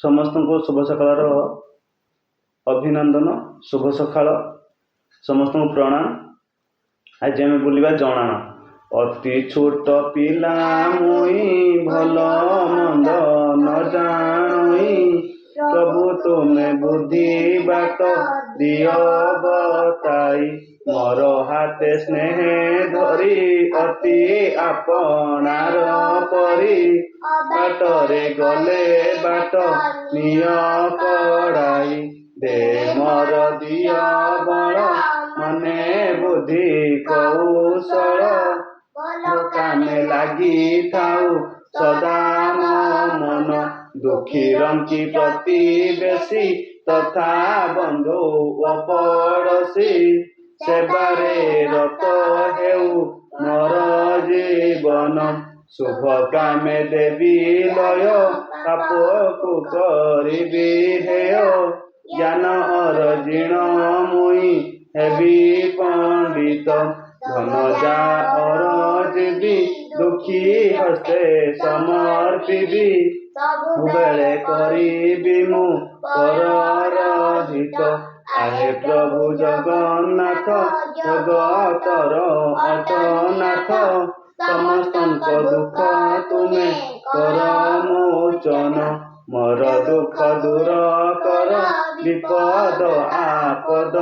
समस्त को शुभ सकाळ अभिनंदन। शुभ सकाळ समस्त को प्रणाम। आज आम बुलवा जणाण। अति छोट पिला मुई भल मंद न जानुई, प्रभु तुमे बुद्धि बाट दिय बताई। मोर हाथे स्नेह धरी अति आपणार परी, बाटरे गले बाट निय कड़ाई। दे मोर दिय बल मने बुद्धि कौशल, कामे लगी थाऊ सदा मन। दुखी रंकी प्रतिवेशी तथा बंधु व पड़ोशी, सेबारे रत हेउ मोर जीवन। शुभ कामे देवी लय पापकु करिबी हेय, ज्ञान अर्जिण मुई हेबी पंडित। धन जा अर्जिबी दुखी हस्ते समर्पिबी, बेले करिबी मु परर हित। आहे प्रभु जगन्नाथ जगतर अटनाथ, समस्त दुख तुमे कर मोचन। मोर दुख दूर कर विपद आपद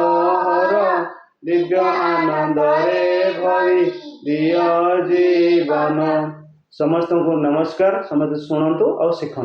हर, दिव्य आनंद रे भरी दिय जीवन। समस्त को नमस्कार। समस्त शुणु और शिखु।